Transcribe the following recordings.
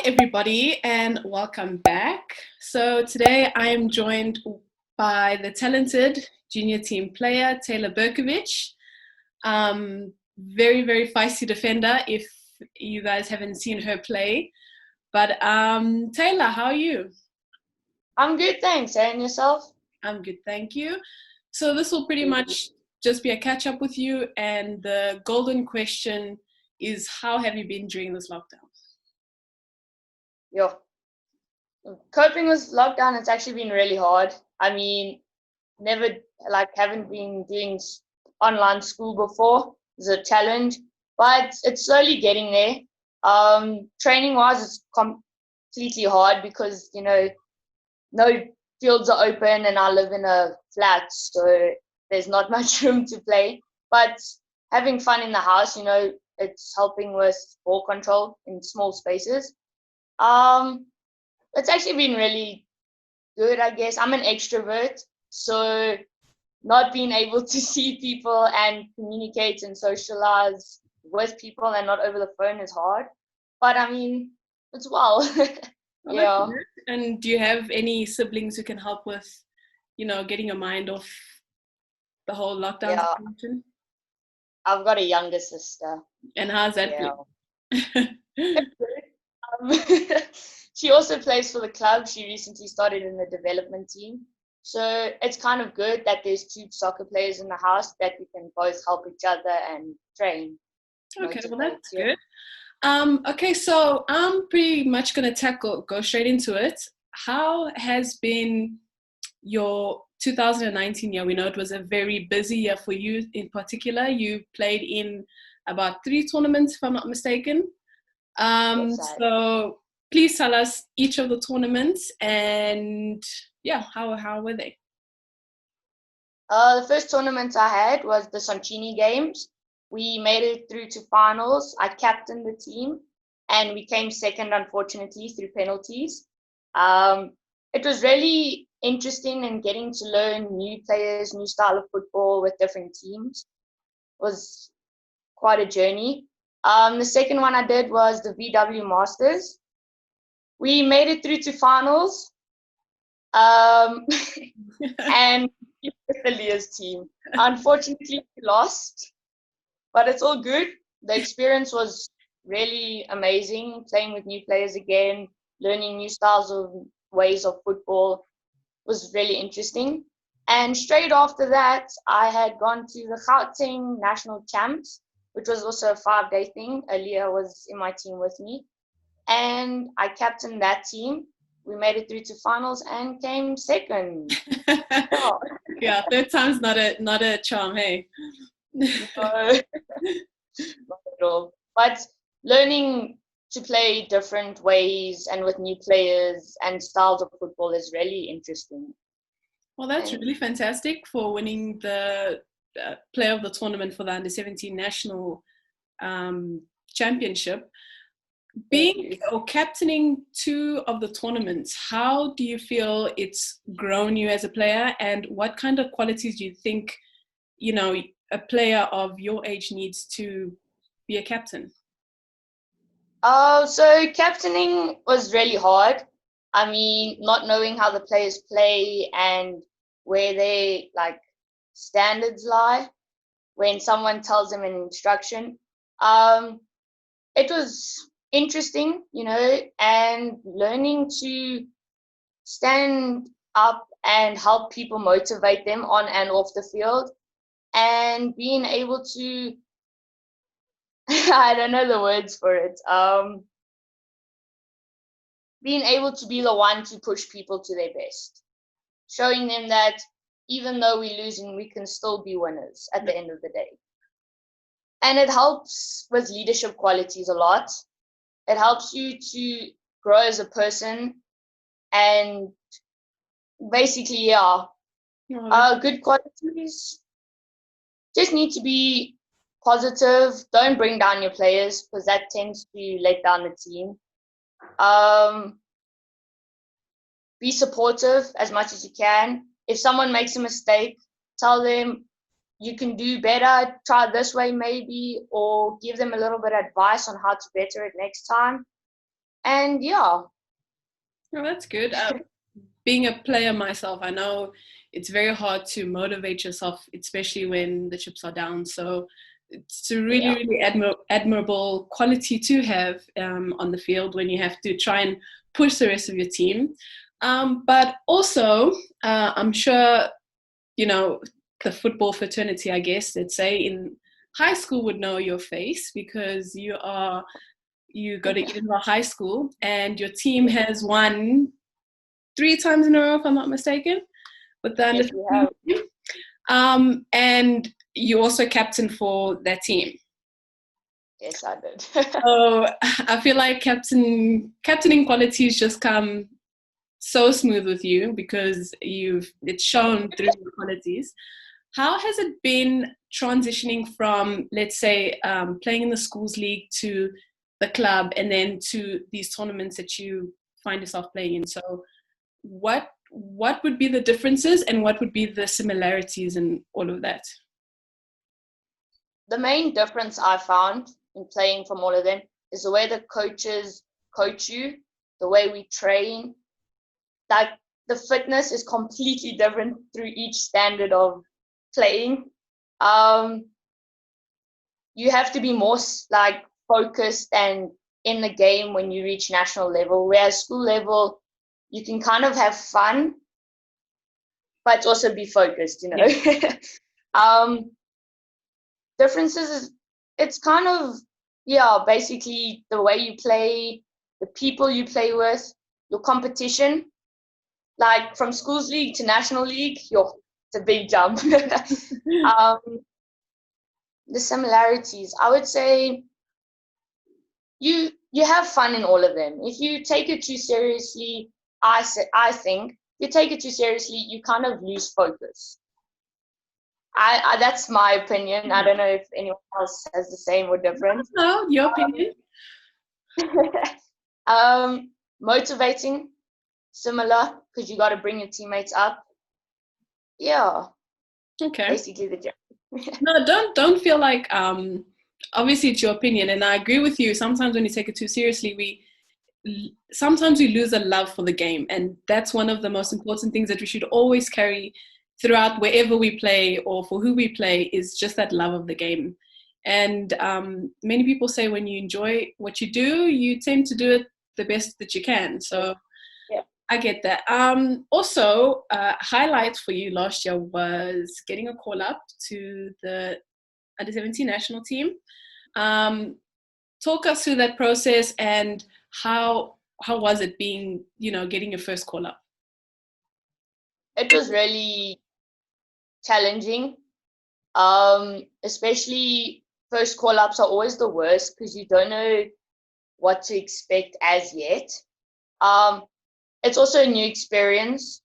everybody, and welcome back. So today I am joined by the talented junior team player, Taylor Berkovic. Very, very feisty defender if you guys haven't seen her play. But Taylor, how are you? I'm good, thanks. And yourself? I'm good, thank you. So this will pretty much just be a catch up with you. And the golden question is, how have you been during this lockdown? Yo, coping with lockdown, it's actually been really hard. I mean, haven't been doing online school before. It's a challenge, but it's slowly getting there. Training wise, it's completely hard because, no fields are open and I live in a flat, so there's not much room to play. But having fun in the house, it's helping with ball control in small spaces. It's actually been really good, I guess. I'm an extrovert, so not being able to see people and communicate and socialize with people and not over the phone is hard. But I mean, it's well. Yeah. And do you have any siblings who can help with, getting your mind off the whole lockdown situation? I've got a younger sister. And how's that been? She also plays for the club. She recently started in the development team. So it's kind of good that there's two soccer players in the house that we can both help each other and train. Okay, well that's good. Okay, so I'm pretty much going to go straight into it. How has been your 2019 year? We know it was a very busy year for you in particular. You played in about 3 tournaments, if I'm not mistaken. So please tell us each of the tournaments and how were they? The first tournament I had was the Soncini Games. We made it through to finals. I captained the team and we came second, unfortunately, through penalties. It was really interesting and getting to learn new players, new style of football with different teams. It was quite a journey. The second one I did was the VW Masters. We made it through to finals. And with the Leah's team. Unfortunately, we lost, but it's all good. The experience was really amazing, playing with new players again, learning new styles of ways of football was really interesting. And straight after that, I had gone to the Gauteng National Champs, which was also a 5-day thing. Leah was in my team with me. And I captained that team. We made it through to finals and came second. Yeah, third time's not a charm, hey? No, not at all. But learning to play different ways and with new players and styles of football is really interesting. Well, that's really fantastic for winning the player of the tournament for the Under-17 national championship. Being or captaining 2 of the tournaments, how do you feel it's grown you as a player, and what kind of qualities do you think, a player of your age needs to be a captain? So captaining was really hard. I mean, not knowing how the players play and where their standards lie when someone tells them an instruction. It was interesting, and learning to stand up and help people, motivate them on and off the field, and being able to I don't know the words for it. Being able to be the one to push people to their best, showing them that even though we're losing, we can still be winners at the end of the day. And it helps with leadership qualities a lot. It helps you to grow as a person, and basically, good qualities. Just need to be positive. Don't bring down your players because that tends to let down the team. Be supportive as much as you can. If someone makes a mistake, tell them you can do better, try this way maybe, or give them a little bit of advice on how to better it next time. And yeah. Oh, that's good. Being a player myself, I know it's very hard to motivate yourself, especially when the chips are down. So it's a really, really admirable quality to have on the field when you have to try and push the rest of your team. But also, I'm sure, you know, the football fraternity, I guess, let's say, in high school would know your face because you go to Edinburgh High School and your team has won 3 times in a row, if I'm not mistaken, with the under 15 team. And you also captain for that team. Yes, I did. So I feel like captaining qualities just come so smooth with you because it's shown through your qualities. How has it been transitioning from, let's say, playing in the schools league to the club and then to these tournaments that you find yourself playing in? So what would be the differences and what would be the similarities in all of that? The main difference I found in playing from all of them is the way the coaches coach you, the way we train. Like the fitness is completely different through each standard of playing. You have to be more like focused and in the game when you reach national level, whereas school level you can kind of have fun but also be focused, you know. Yeah. Differences is it's kind of basically the way you play, the people you play with, your competition. Like from schools league to national league, it's a big jump. The similarities, I would say you have fun in all of them. If you take it too seriously, I think if you take it too seriously, you kind of lose focus. I that's my opinion. I don't know if anyone else has the same or different. No, your opinion. Motivating, similar, because you got to bring your teammates up. Yeah. Okay. Basically the difference. No, don't feel like obviously it's your opinion, and I agree with you. Sometimes when you take it too seriously, sometimes we lose a love for the game, and that's one of the most important things that we should always carry throughout wherever we play or for who we play is just that love of the game. And many people say when you enjoy what you do, you tend to do it the best that you can. So yeah. I get that. Also, highlight for you last year was getting a call up to the under 17 national team. Talk us through that process and how was it being, getting your first call up? It was really challenging. Especially first call ups are always the worst because you don't know what to expect as yet. It's also a new experience,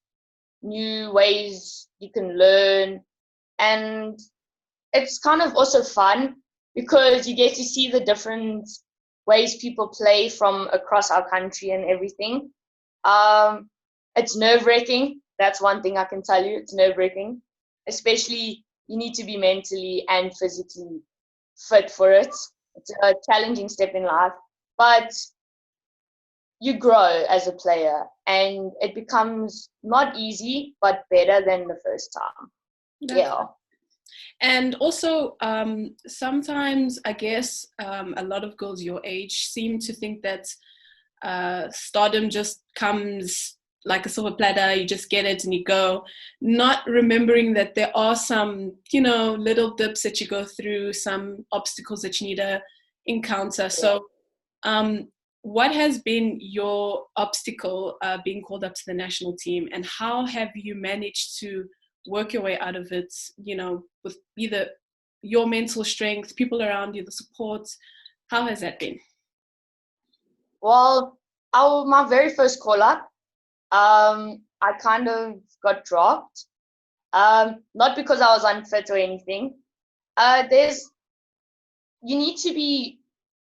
new ways you can learn, and it's kind of also fun because you get to see the different ways people play from across our country and everything. It's nerve-wracking. That's one thing I can tell you. It's nerve-wracking, especially you need to be mentally and physically fit for it. It's a challenging step in life, but you grow as a player and it becomes not easy, but better than the first time. Yeah. And also, sometimes I guess a lot of girls your age seem to think that stardom just comes like a silver platter, you just get it and you go, not remembering that there are some, little dips that you go through, some obstacles that you need to encounter. Yeah. So what has been your obstacle being called up to the national team, and how have you managed to work your way out of it, with either your mental strength, people around you, the support? How has that been? Well, my very first call up, I kind of got dropped. Not because I was unfit or anything. You need to be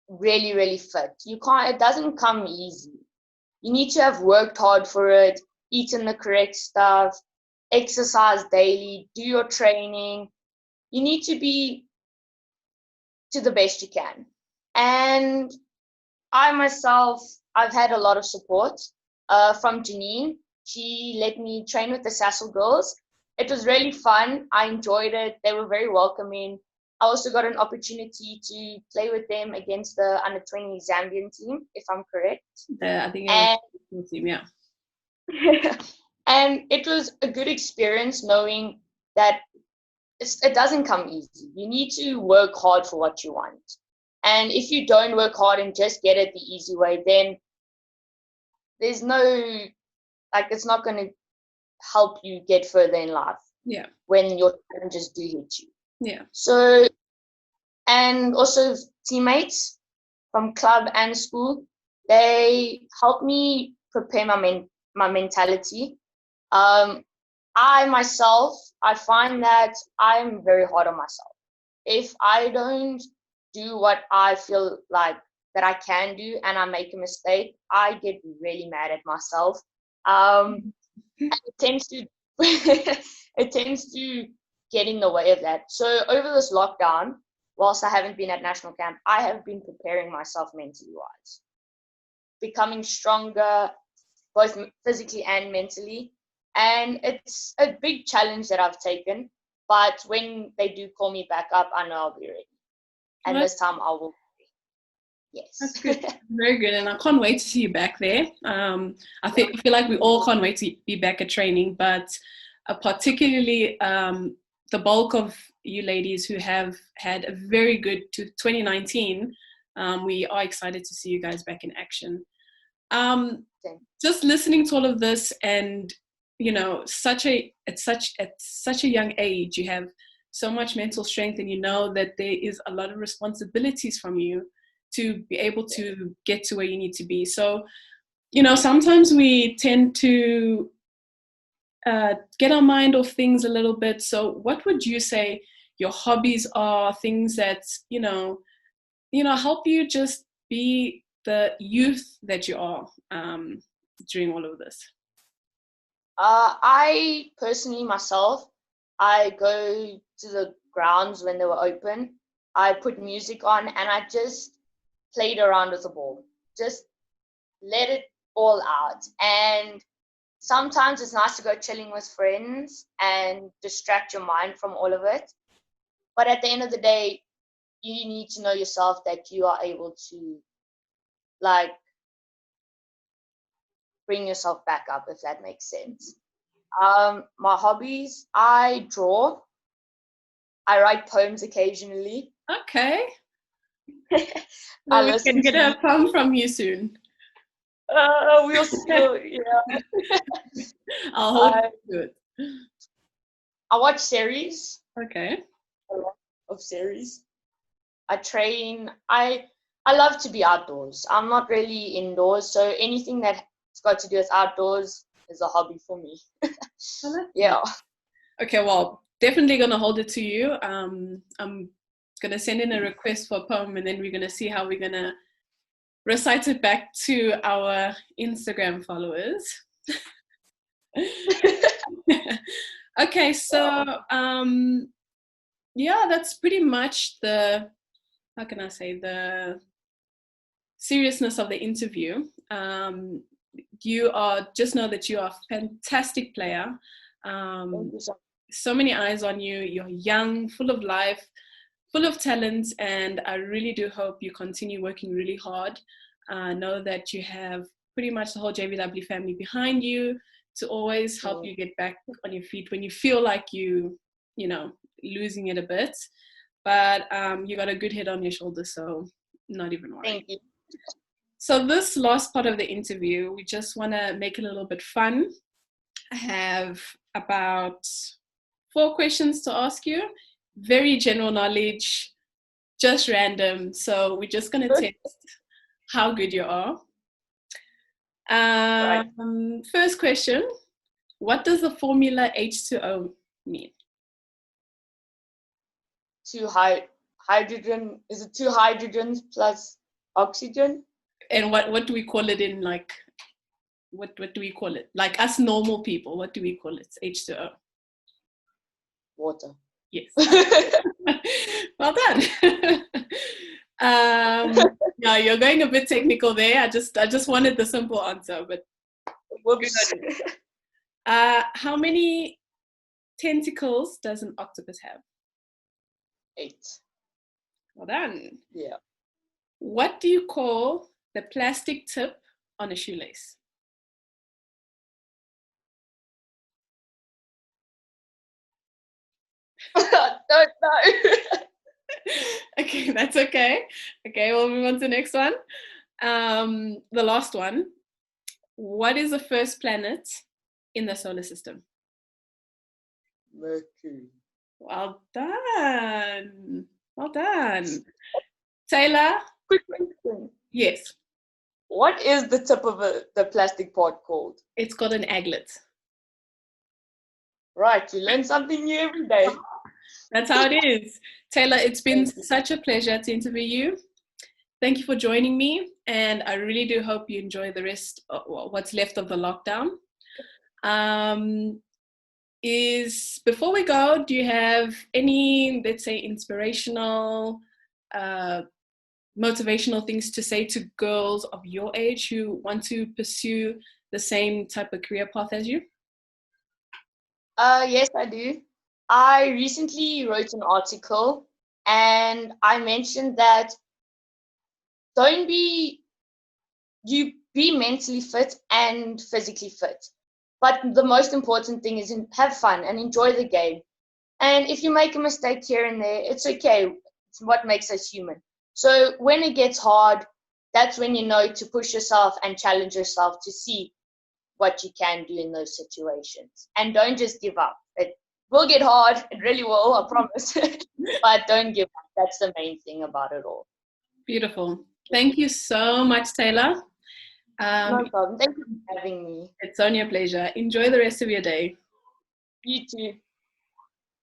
really, really fit. It doesn't come easy. You need to have worked hard for it, eaten the correct stuff, exercise daily, do your training. You need to be to the best you can. And I myself, I've had a lot of support from Janine. She let me train with the Sassel girls. It was really fun. I enjoyed it. They were very welcoming. I also got an opportunity to play with them against the under-20 Zambian team, if I'm correct. I think it was the team, yeah. And it was a good experience knowing that it doesn't come easy. You need to work hard for what you want. And if you don't work hard and just get it the easy way, then there's no, like, it's not going to help you get further in life. Yeah. When your challenges do hit you. Yeah. So, and also teammates from club and school, they helped me prepare my mentality. I find that I'm very hard on myself. If I don't do what I feel like that I can do and I make a mistake, I get really mad at myself. And it tends to it tends to get in the way of that. So over this lockdown, whilst I haven't been at national camp, I have been preparing myself mentally wise, becoming stronger, both physically and mentally. And it's a big challenge that I've taken. But when they do call me back up, I know I'll be ready. And this time I will be. Yes. That's good. Very good. And I can't wait to see you back there. I feel like we all can't wait to be back at training, but particularly the bulk of you ladies who have had a very good 2019, we are excited to see you guys back in action. Just listening to all of this, and you know, at such a young age, you have so much mental strength, and you know that there is a lot of responsibilities from you to be able to get to where you need to be. So, you know, sometimes we tend to get our mind off things a little bit. So what would you say your hobbies are, things that, you know, help you just be the youth that you are during all of this? I personally, myself, I go to the grounds when they were open. I put music on and I just played around with the ball. Just let it all out. And sometimes it's nice to go chilling with friends and distract your mind from all of it. But at the end of the day, you need to know yourself that you are able to, like, bring yourself back up, if that makes sense. My hobbies, I draw. I write poems occasionally. Okay. We can get a poem from you soon. We'll still, yeah. I'll hold you to it. I watch series. Okay. A lot of series. I train. I love to be outdoors. I'm not really indoors, so anything that's got to do with outdoors is a hobby for me. Yeah. Okay, well, definitely gonna hold it to you. I'm gonna send in a request for a poem, and then we're gonna see how we're gonna recite it back to our Instagram followers. Okay, so yeah, that's pretty much the, how can I say, the seriousness of the interview. You are, just know that you are a fantastic player. So many eyes on you. You're young, full of life, full of talent, and I really do hope you continue working really hard. Know that you have pretty much the whole JVW family behind you to always help you get back on your feet when you feel like you know, losing it a bit. But you got a good head on your shoulders, so not even worried. Thank you. So this last part of the interview, we just want to make it a little bit fun. I have about 4 questions to ask you. Very general knowledge, just random. So we're just going to test how good you are. First question, what does the formula H2O mean? Hydrogen, is it 2 hydrogens plus oxygen? And what do we call it in, like, what do we call it? Like us normal people, what do we call it? H2O. Water. Yes. Well done. No, you're going a bit technical there. I just wanted the simple answer, but Whoops. how many tentacles does an octopus have? 8. Well done. Yeah. What do you call the plastic tip on a shoelace? Don't know. Okay, that's okay. Okay, we'll move on to the next one. The last one. What is the first planet in the solar system? Mercury. Well done. Well done. Taylor? Quick question. Yes. What is the tip of the plastic part called? It's called an aglet. Right, you learn something new every day. That's how it is. Taylor, it's been such a pleasure to interview you. Thank you for joining me, and I really do hope you enjoy the rest of what's left of the lockdown. Before we go, do you have any, let's say, inspirational, motivational things to say to girls of your age who want to pursue the same type of career path as you? Yes, I do. I recently wrote an article and I mentioned that you be mentally fit and physically fit. But the most important thing is have fun and enjoy the game. And if you make a mistake here and there, it's okay. It's what makes us human. So when it gets hard, that's when you know to push yourself and challenge yourself to see what you can do in those situations. And don't just give up. It will get hard. It really will, I promise. But don't give up. That's the main thing about it all. Beautiful. Thank you so much, Taylor. No problem. Thank you for having me. It's only a pleasure. Enjoy the rest of your day. You too.